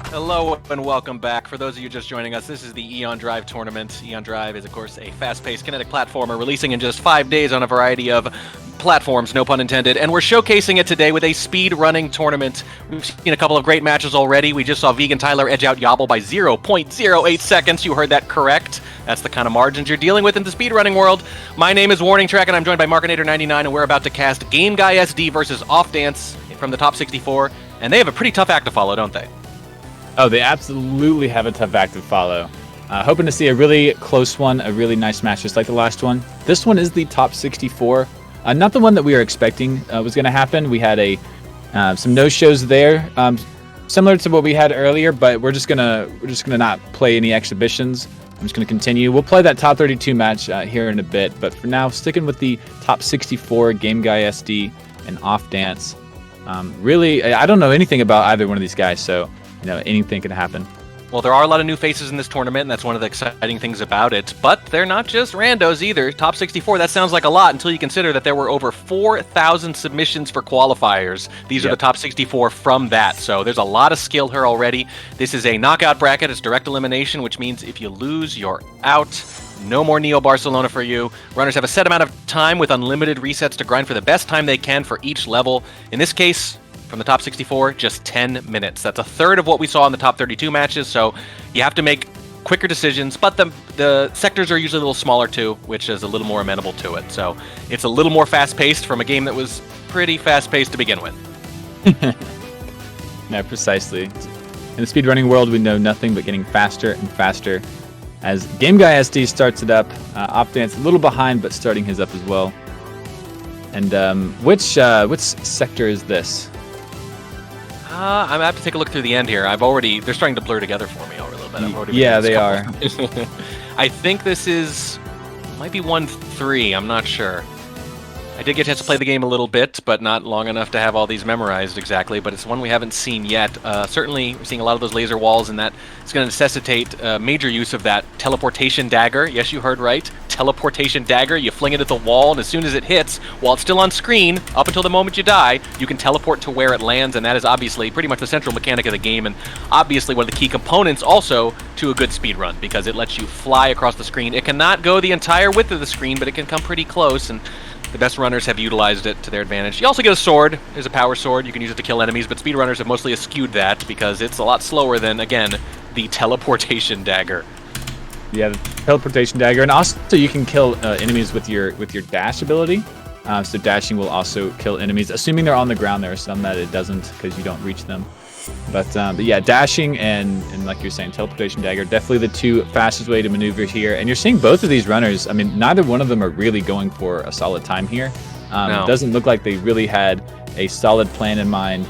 Hello and welcome back. For those of you just joining us, this is the Aeon Drive tournament. Aeon Drive is, of course, a fast-paced kinetic platformer releasing in just 5 days on a variety of platforms, no pun intended, and we're showcasing it today with a speed-running tournament. We've seen a couple of great matches already. We just saw Vegan Tyler edge out Yobble by 0.08 seconds. You heard that correct. That's the kind of margins you're dealing with in the speedrunning world. My name is Warning Track, and I'm joined by Markinator99, and we're about to cast GameguySD versus Offdance from the top 64, and they have a pretty tough act to follow, don't they? Oh, they absolutely have a tough act to follow. Hoping to see a really close one, a really nice match just like the last one. This one is the top 64. Not the one that we were expecting was going to happen. We had some no-shows there, similar to what we had earlier, but we're just gonna not play any exhibitions. I'm just gonna continue. We'll play that top 32 match here in a bit, but for now, sticking with the top 64, GameguySD and Offdance. Really, I don't know anything about either one of these guys, so anything can happen. Well, there are a lot of new faces in this tournament, and that's one of the exciting things about it. But they're not just randos either. Top 64, that sounds like a lot until you consider that there were over 4,000 submissions for qualifiers. These are the top 64 from that, so there's a lot of skill here already. This is a knockout bracket. It's direct elimination, which means if you lose, you're out. No more Neo Barcelona for you. Runners have a set amount of time with unlimited resets to grind for the best time they can for each level. In this case, from the top 64, just 10 minutes. That's a third of what we saw in the top 32 matches, so you have to make quicker decisions, but the sectors are usually a little smaller too, which is a little more amenable to it. So it's a little more fast-paced from a game that was pretty fast-paced to begin with. No, precisely. In the speedrunning world, we know nothing but getting faster and faster. As GameguySD starts it up, Offdance a little behind, but starting his up as well. And which sector is this? I'm gonna have to take a look through the end here. They're starting to blur together for me a little bit. Yeah, they are. I think this might be 1-3. I'm not sure. I did get a chance to play the game a little bit, but not long enough to have all these memorized exactly, but it's one we haven't seen yet. Certainly, we're seeing a lot of those laser walls, and that is going to necessitate major use of that teleportation dagger. Yes, you heard right. Teleportation dagger. You fling it at the wall, and as soon as it hits, while it's still on screen, up until the moment you die, you can teleport to where it lands, and that is obviously pretty much the central mechanic of the game, and obviously one of the key components also to a good speedrun, because it lets you fly across the screen. It cannot go the entire width of the screen, but it can come pretty close, and the best runners have utilized it to their advantage. You also get a sword. There's a power sword. You can use it to kill enemies, but speedrunners have mostly eschewed that because it's a lot slower than, again, the teleportation dagger. Yeah, the teleportation dagger, and also you can kill enemies with your dash ability. So dashing will also kill enemies, assuming they're on the ground. There are some that it doesn't because you don't reach them. But yeah, dashing and like you're saying, teleportation dagger, definitely the two fastest way to maneuver here. And you're seeing both of these runners. I mean, neither one of them are really going for a solid time here. No. It doesn't look like they really had a solid plan in mind.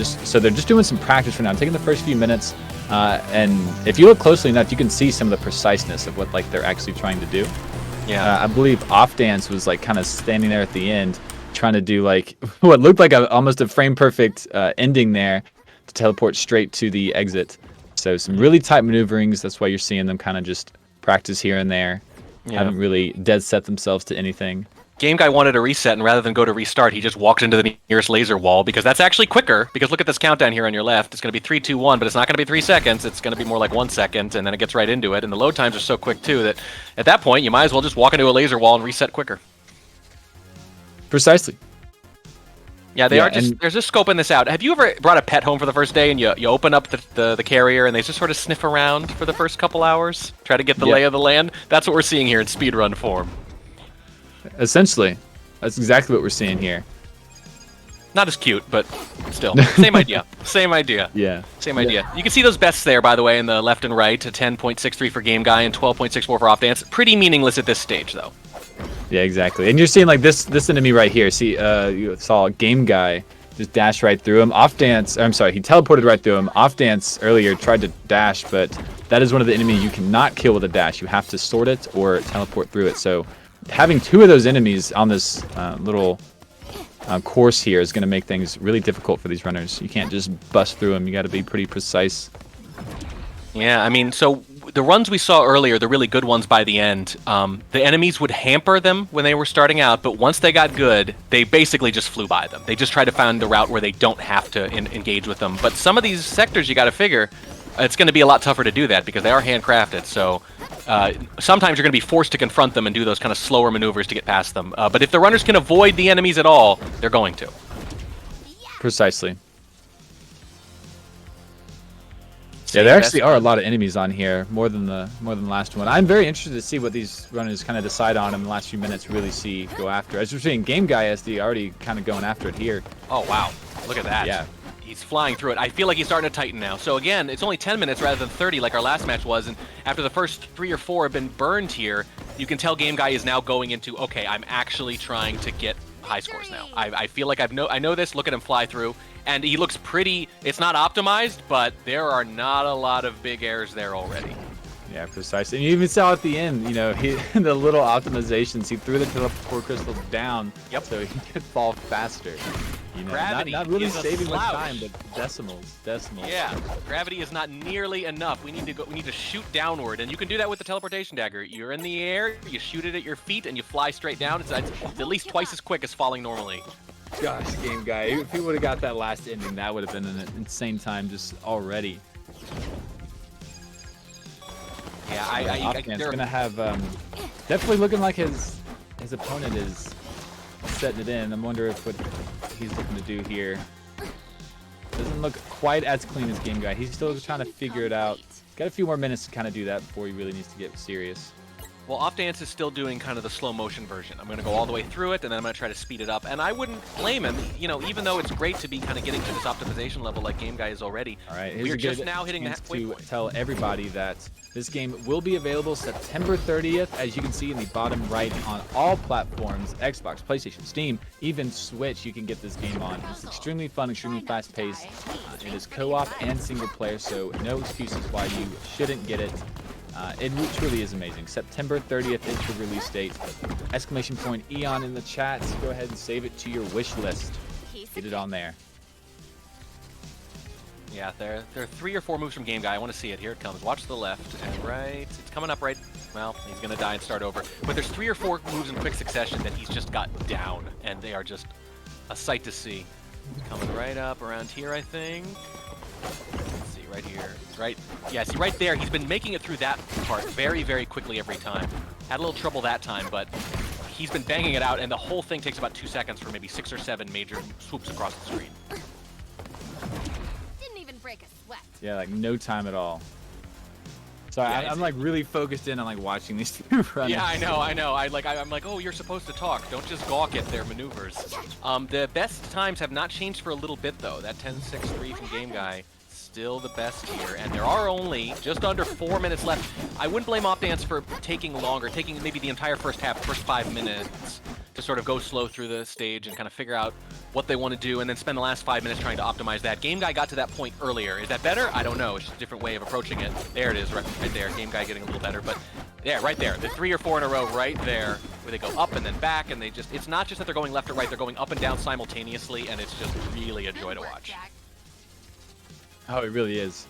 So they're just doing some practice for now, taking the first few minutes. And if you look closely enough, you can see some of the preciseness of what they're actually trying to do. Yeah, I believe Offdance was kind of standing there at the end, trying to do what looked like almost a frame perfect ending there, to teleport straight to the exit. So some really tight maneuverings. That's why you're seeing them kind of just practice here and there. Yeah. Haven't really dead set themselves to anything. Game Guy wanted a reset, and rather than go to restart, he just walked into the nearest laser wall, because that's actually quicker, because look at this countdown here on your left. It's going to be 3, 2, 1, but it's not going to be 3 seconds. It's going to be more like 1 second, and then it gets right into it. And the load times are so quick, too, that at that point, you might as well just walk into a laser wall and reset quicker. Precisely. Yeah, they're just scoping this out. Have you ever brought a pet home for the first day and you open up the carrier and they just sort of sniff around for the first couple hours? Try to get the lay of the land? That's what we're seeing here in speedrun form. Essentially. That's exactly what we're seeing here. Not as cute, but still. Same idea. Same idea. Yeah. Same idea. You can see those bests there, by the way, in the left and right. A 10.63 for Game Guy and 12.64 for Offdance. Pretty meaningless at this stage, though. Yeah, exactly. And you're seeing this enemy right here. See, you saw Game Guy just dash right through him. Offdance, I'm sorry, he teleported right through him. Offdance earlier tried to dash, but that is one of the enemies you cannot kill with a dash. You have to sword it or teleport through it. So having two of those enemies on this little course here is going to make things really difficult for these runners. You can't just bust through them. You got to be pretty precise. Yeah, I mean, so the runs we saw earlier, the really good ones by the end, the enemies would hamper them when they were starting out, but once they got good, they basically just flew by them. They just tried to find the route where they don't have to engage with them. But some of these sectors, you got to figure, it's going to be a lot tougher to do that because they are handcrafted. So sometimes you're going to be forced to confront them and do those kind of slower maneuvers to get past them. But if the runners can avoid the enemies at all, they're going to. Precisely. Yeah, there actually are a lot of enemies on here, more than the last one. I'm very interested to see what these runners kind of decide on in the last few minutes. Really see go after. As we're seeing, GameguySD already kind of going after it here. Oh wow, look at that. Yeah. He's flying through it. I feel like he's starting to tighten now. So again, it's only 10 minutes rather than 30 like our last match was, and after the first 3 or 4 have been burned here, you can tell GameGuy is now going into, okay, I'm actually trying to get high scores now. I feel like I know this. Look at him fly through, and he looks pretty. It's not optimized, but there are not a lot of big errors there already. Yeah, precisely. And you even saw at the end, you know, the little optimizations. He threw the teleport crystal down, so he could fall faster. You know, gravity not really is a saving much slouch. time, but decimals. Yeah, gravity is not nearly enough. We need to shoot downward, and you can do that with the teleportation dagger. You're in the air, you shoot it at your feet, and you fly straight down. It's at least twice as quick as falling normally. Gosh, GameGuy, if he would have got that last ending, that would have been an insane time just already. Yeah, they're gonna have definitely looking like his opponent is setting it in. I wonder if what he's looking to do here doesn't look quite as clean as GameGuy. He's still trying to figure it out. Got a few more minutes to kind of do that before he really needs to get serious. Well, Offdance is still doing kind of the slow motion version. I'm going to go all the way through it, and then I'm going to try to speed it up. And I wouldn't blame him. You know, even though it's great to be kind of getting to this optimization level like GameGuy is already. All right, we're just now hitting the halfway to point. Tell everybody that this game will be available September 30th, as you can see in the bottom right, on all platforms: Xbox, PlayStation, Steam, even Switch. You can get this game on. It's extremely fun, extremely fast-paced. It is co-op and single player, so no excuses why you shouldn't get it. It truly is amazing. September 30th is the release date. Exclamation point Aeon in the chat. Go ahead and save it to your wish list. Get it on there. Yeah, there are 3 or 4 moves from GameGuy. I want to see it. Here it comes. Watch the left and right. It's coming up right. Well, he's going to die and start over. But there's 3 or 4 moves in quick succession that he's just got down, and they are just a sight to see. Coming right up around here, I think. Let's see, right here. Right, yeah, see right there, he's been making it through that part very, very quickly every time. Had a little trouble that time, but he's been banging it out, and the whole thing takes about 2 seconds for maybe 6 or 7 major swoops across the screen. Didn't even break a sweat. Yeah, like no time at all. So yeah, I'm like really focused in on like watching these two run. Yeah, I know. I'm like, oh, you're supposed to talk. Don't just gawk at their maneuvers. The best times have not changed for a little bit though. That 10-6-3 from GameGuy. Still the best here, and there are only just under 4 minutes left. I wouldn't blame Offdance for taking longer, taking maybe the entire first half, first 5 minutes to sort of go slow through the stage and kind of figure out what they want to do, and then spend the last 5 minutes trying to optimize that. GameGuy got to that point earlier. Is that better? I don't know. It's just a different way of approaching it. There it is, right there. GameGuy getting a little better, but yeah, right there. The 3 or 4 in a row right there, where they go up and then back, and they just, it's not just that they're going left or right, they're going up and down simultaneously, and it's just really a joy to watch. Oh, it really is.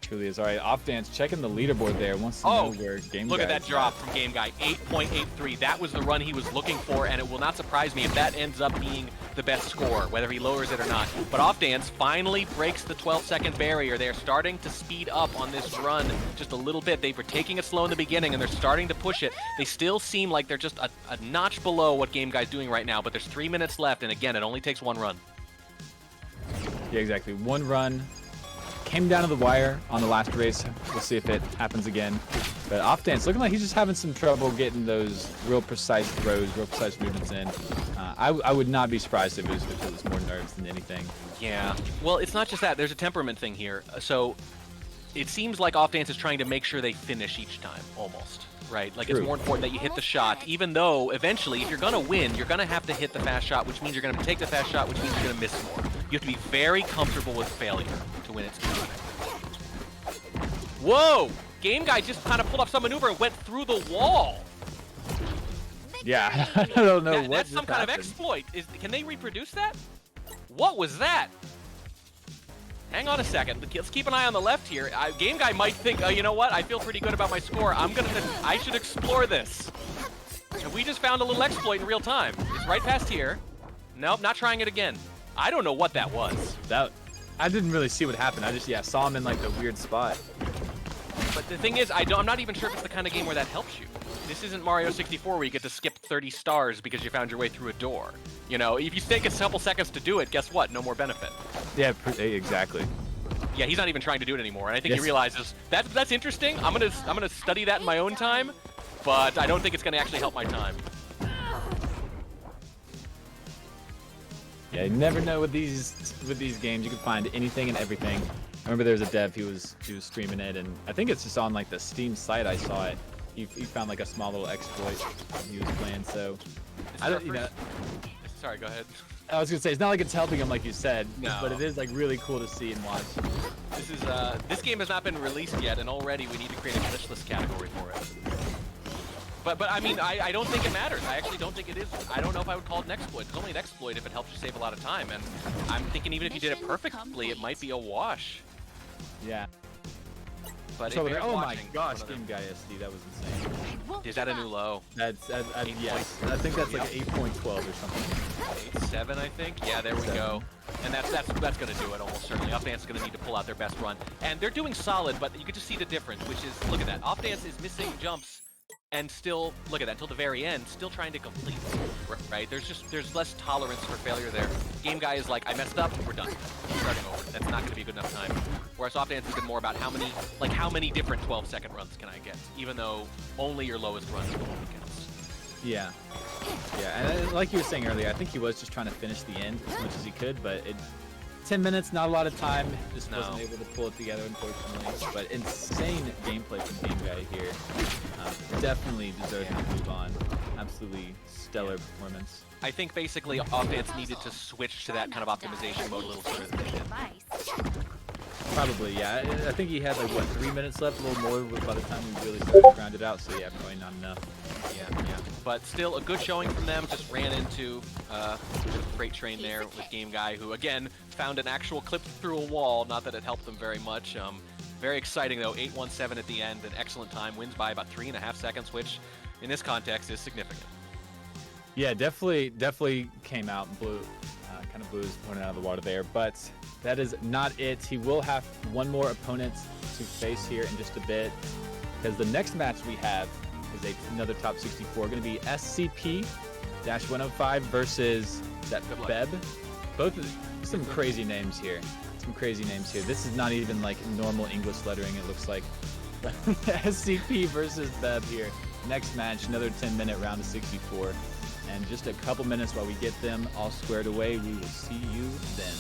Truly is. All right, Offdance checking the leaderboard there. Wants to know where GameGuy look at that drop from GameGuy. 8.83. That was the run he was looking for, and it will not surprise me if that ends up being the best score, whether he lowers it or not. But Offdance finally breaks the 12-second barrier. They're starting to speed up on this run just a little bit. They were taking it slow in the beginning, and they're starting to push it. They still seem like they're just a notch below what GameGuy's doing right now, but there's 3 minutes left, and again, it only takes 1 run. Yeah, exactly. 1 run. Came down to the wire on the last race. We'll see if it happens again. But Offdance looking like he's just having some trouble getting those real precise throws, real precise movements in. I would not be surprised if it was more nerves than anything. Yeah. Well, it's not just that. There's a temperament thing here. So it seems like Offdance is trying to make sure they finish each time, almost. Right? Like, it's more important that you hit the shot, even though eventually, if you're going to win, you're going to have to hit the fast shot, which means you're going to take the fast shot, which means you're going to miss more. You have to be very comfortable with failure to win its game. Whoa! GameGuy just kind of pulled off some maneuver and went through the wall. Yeah, I don't know what that's some kind of exploit. Can they reproduce that? What was that? Hang on a second. Let's keep an eye on the left here. GameGuy might think, you know what? I feel pretty good about my score. I should explore this. And we just found a little exploit in real time. It's right past here. Nope, not trying it again. I don't know what that was. That I didn't really see what happened. I just saw him in like the weird spot. But the thing is, I'm not even sure if it's the kind of game where that helps you. This isn't Mario 64 where you get to skip 30 stars because you found your way through a door. You know, if you take a couple seconds to do it, guess what? No more benefit. Yeah, exactly. Yeah, he's not even trying to do it anymore, and I think he realizes that's interesting. I'm gonna study that in my own time, but I don't think it's gonna actually help my time. Yeah, you never know with these games. You can find anything and everything. I remember there was a dev, he was streaming it, and I think it's just on like the Steam site I saw it. He found like a small little exploit he was playing. So I don't, Sorry, go ahead. I was gonna say it's not like it's helping him like you said, no. But it is like really cool to see and watch. This game has not been released yet, and already we need to create a glitch list category for it. But I mean, I don't think it matters. I actually don't think it is. I don't know if I would call it an exploit. It's only an exploit if it helps you save a lot of time, and I'm thinking even if you did it perfectly, it might be a wash. Yeah. But so oh my gosh, GameguySD, that was insane. Is that a new low? That's yes. I think that's like 8.12 or something. 8.7, I think. Yeah, there we go. And that's going to do it almost certainly. Offdance is going to need to pull out their best run, and they're doing solid. But you can just see the difference, which is look at that. Offdance is missing jumps, and still look at that until the very end, still trying to complete. Right? There's less tolerance for failure there. Game Guy is like, I messed up, we're done. Starting over. That's not going to be a good enough time. Whereas Offdance has been more about how many different 12-second runs can I get, even though only your lowest runs counts. Yeah. Yeah, and like you were saying earlier, I think he was just trying to finish the end as much as he could, but 10 minutes, not a lot of time. Just wasn't able to pull it together, unfortunately. But insane gameplay from Game Guy here. Definitely deserves to move on. Absolutely stellar performance. I think basically Offdance needed to switch to that kind of optimization mode a little sooner than they did. Probably, yeah. I think he had like, what, 3 minutes left, a little more by the time we really started to ground it out. So yeah, probably not enough. Yeah. But still a good showing from them. Just ran into the freight train there with Game Guy, who again found an actual clip through a wall. Not that it helped them very much. Very exciting though. 8.17 at the end, an excellent time. Wins by about 3.5 seconds, which in this context is significant. Yeah, definitely came out and kind of blew his opponent out of the water there. But that is not it. He will have one more opponent to face here in just a bit, because the next match we have is another top 64. Going to be SCP-105 versus that Beb. Both some crazy names here. This is not even like normal English lettering, it looks like. SCP versus Beb here. Next match, another 10-minute round of 64. And just a couple minutes while we get them all squared away. We will see you then.